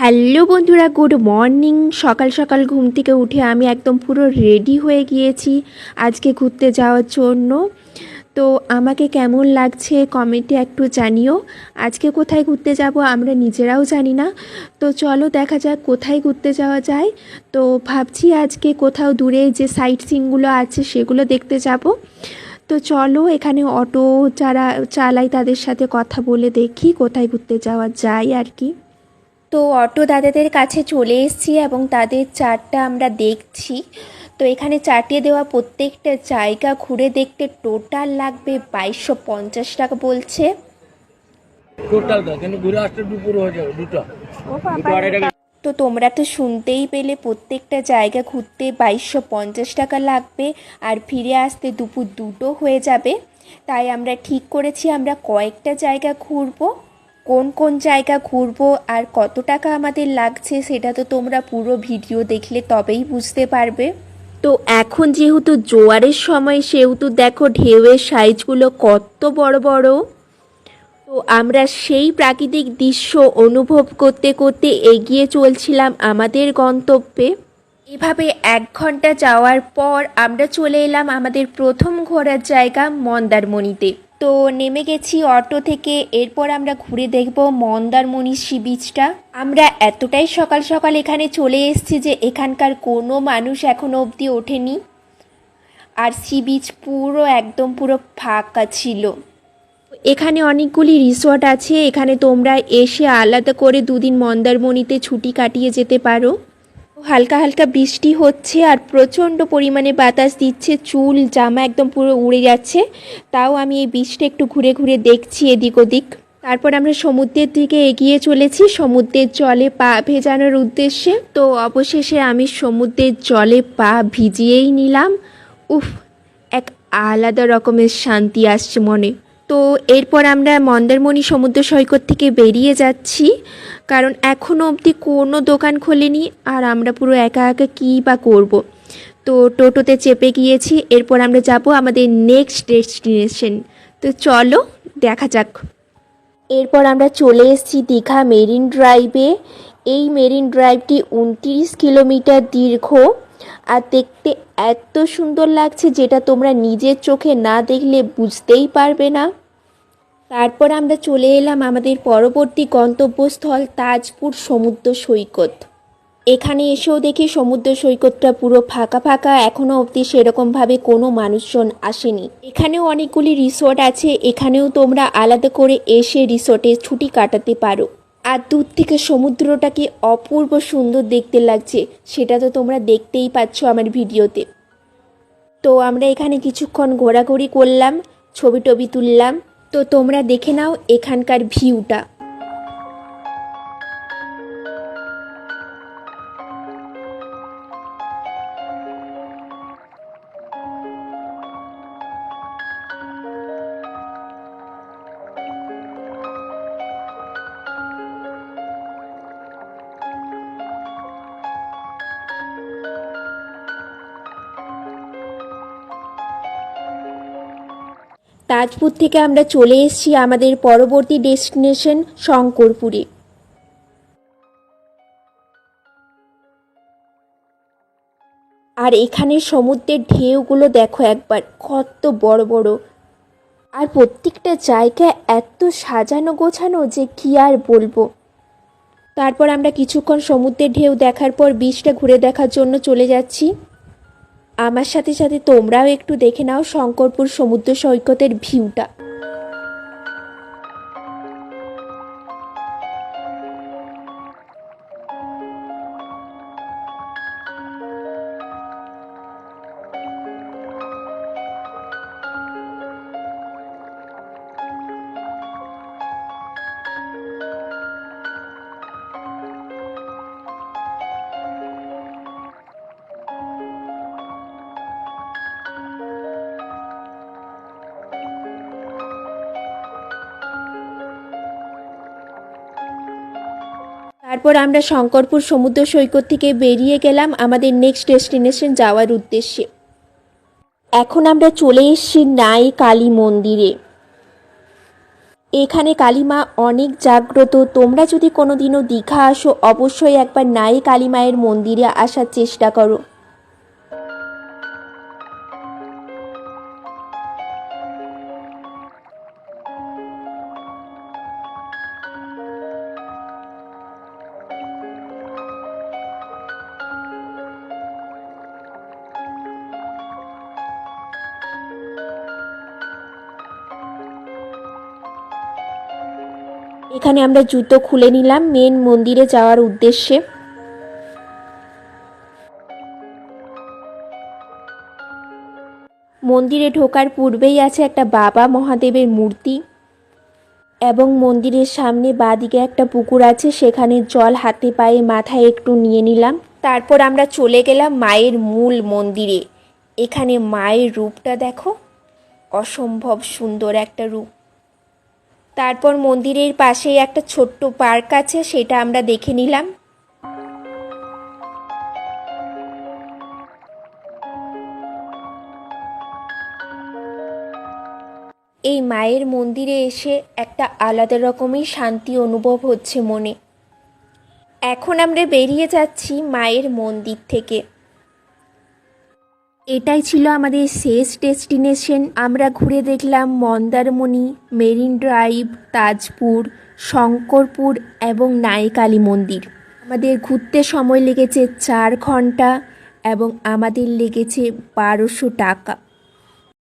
Hello বন্ধুরা, good morning. সকাল সকাল ঘুম থেকে উঠে আমি একদম পুরো রেডি হয়ে গিয়েছি আজকে ঘুরতে যাওয়ার জন্য। তো আমাকে কেমন লাগছে কমেন্টে একটু জানিও। আজকে কোথায় ঘুরতে যাব আমরা নিজেরাও জানি না। তো চলো দেখা যাক কোথায় ঘুরতে যাওয়া যায়। তো ভাবছি আজকে কোথাও দূরে যে সাইট সিনগুলো আছে সেগুলো দেখতে যাব। তো চলো এখানে অটো যারা চালায় তাদের সাথে কথা বলে দেখি কোথায় ঘুরতে যাওয়া যায় আর কি। তো অটো দাদাদের কাছে চলে এসেছি এবং তাদের চার্টটা আমরা দেখছি। তো এখানে চার্টে দেওয়া প্রত্যেকটা জায়গা ঘুরে দেখতে টোটাল লাগবে 2250 টাকা বলছে। কিন্তু ঘুরে আসতে দুপুর হয়ে যাবে দুটো। তো তোমরা তো শুনতেই পেলে, প্রত্যেকটা জায়গা ঘুরতে 2250 টাকা লাগবে আর ফিরে আসতে দুপুর 2টো হয়ে যাবে। তাই আমরা ঠিক করেছি আমরা কয়েকটা জায়গা ঘুরবো। কোন কোন জায়গা ঘুরবো আর কত টাকা আমাদের লাগছে সেটা তো তোমরা পুরো ভিডিও দেখলে তবেই বুঝতে পারবে। তো এখন যেহেতু জোয়ারের সময় সেহেতু দেখো ঢেউয়ের সাইজগুলো কত বড় বড়। তো আমরা সেই প্রাকৃতিক দৃশ্য অনুভব করতে করতে এগিয়ে চলছিলাম আমাদের গন্তব্যে। এভাবে 1 ঘন্টা যাওয়ার পর আমরা চলে এলাম আমাদের প্রথম ঘোরার জায়গা মন্দারমণিতে। তো নেমে গেছি অটো থেকে। এরপর আমরা ঘুরে দেখব মন্দারমণি সি বিচটা। আমরা এতটাই সকাল সকাল এখানে চলে এসেছি যে এখানকার কোনো মানুষ এখনো অবধি ওঠেনি, আর সি বিচ পুরো একদম পুরো ফাঁকা ছিল। এখানে অনেকগুলি রিসর্ট আছে, এখানে তোমরা এসে আলাদা করে 2 দিন মন্দারমণিতে ছুটি কাটিয়ে যেতে পারো। হালকা হালকা বৃষ্টি হচ্ছে আর প্রচণ্ড পরিমাণে বাতাস দিচ্ছে, চুল জামা একদম পুরো উড়ে যাচ্ছে। তাও আমি এই বীচটা একটু ঘুরে ঘুরে দেখছি এদিক ওদিক। তারপর আমরা সমুদ্রের দিকে এগিয়ে চলেছি সমুদ্রের জলে পা ভেজানোর উদ্দেশ্যে। তো অবশেষে আমি সমুদ্রের জলে পা ভিজিয়েই নিলাম। উফ, এক আলাদা রকমের শান্তি আসছে মনে। তো এরপর আমরা মন্দারমণি সমুদ্র সৈকত থেকে বেরিয়ে যাচ্ছি, কারণ এখনও অবধি কোনো দোকান খোলেনি আর আমরা পুরো একা একা কী বা করব। তো টোটোতে চেপে গিয়েছি। এরপর আমরা যাব আমাদের নেক্সট ডেস্টিনেশন। তো চলো দেখা যাক। এরপর আমরা চলে এসেছি দীঘা মেরিন ড্রাইভে। এই মেরিন ড্রাইভটি 29 কিলোমিটার দীর্ঘ আর দেখতে এত সুন্দর লাগছে যেটা তোমরা নিজের চোখে না দেখলে বুঝতেই পারবে না। তারপর আমরা চলে এলাম আমাদের পরবর্তী গন্তব্যস্থল তাজপুর সমুদ্র সৈকত। এখানে এসেও দেখি সমুদ্র সৈকতটা পুরো ফাঁকা ফাঁকা, এখনও অবধি সেরকমভাবে কোনো মানুষজন আসেনি। এখানেও অনেকগুলি রিসোর্ট আছে, এখানেও তোমরা আলাদা করে এসে রিসোর্টে ছুটি কাটাতে পারো। আর দূর থেকে সমুদ্রটাকে অপূর্ব সুন্দর দেখতে লাগছে, সেটা তো তোমরা দেখতেই পাচ্ছ আমার ভিডিওতে। তো আমরা এখানে কিছুক্ষণ ঘোরাঘুরি করলাম, ছবি টবি তুললাম। তো তোমরা দেখে নাও এখানকার ভিউটা। তাজপুর থেকে আমরা চলে এসেছি আমাদের পরবর্তী ডেস্টিনেশন শঙ্করপুরে। আর এখানে সমুদ্রের ঢেউগুলো দেখো একবার, কত বড় বড়। আর প্রত্যেকটা জায়গা এত সাজানো গোছানো যে কি আর বলবো। তারপর আমরা কিছুক্ষণ সমুদ্রের ঢেউ দেখার পর বিচটা ঘুরে দেখার জন্য চলে যাচ্ছি। আমার সাথে সাথে তোমরাও একটু দেখে নাও শঙ্করপুর সমুদ্র সৈকতের ভিউটা। তারপর আমরা শঙ্করপুর সমুদ্র সৈকত থেকে বেরিয়ে গেলাম আমাদের নেক্সট ডেস্টিনেশন যাওয়ার উদ্দেশ্যে। এখন আমরা চলে এসেছি নাই কালী মন্দিরে। এখানে কালীমা অনেক জাগ্রত। তোমরা যদি কোনোদিনও দীঘা আসো অবশ্যই একবার নাই কালী মায়ের মন্দিরে আসার চেষ্টা করো। এখানে আমরা জুতো খুলে নিলাম মেন মন্দিরে যাওয়ার উদ্দেশ্যে। মন্দিরে ঢোকার পূর্বেই আছে একটা বাবা মহাদেবের মূর্তি এবং মন্দিরের সামনে বাঁদিকে একটা পুকুর আছে, সেখানে জল হাতে পায়ে মাথায় একটু নিয়ে নিলাম। তারপর আমরা চলে গেলাম মায়ের মূল মন্দিরে। এখানে মায়ের রূপটা দেখো, অসম্ভব সুন্দর একটা রূপ। তারপর মন্দিরের পাশেই একটা ছোট্ট পার্ক আছে, সেটা আমরা দেখে নিলাম। এই মায়ের মন্দিরে এসে একটা আলাদা রকমের শান্তি অনুভব হচ্ছে মনে। এখন আমরা বেরিয়ে যাচ্ছি মায়ের মন্দির থেকে। এটাই ছিল আমাদের শেষ ডেস্টিনেশন। আমরা ঘুরে দেখলাম মন্দারমণি, মেরিন ড্রাইভ, তাজপুর, শঙ্করপুর এবং নাইকালী মন্দির। আমাদের ঘুরতে সময় লেগেছে 4 ঘন্টা এবং আমাদের লেগেছে 1200 টাকা।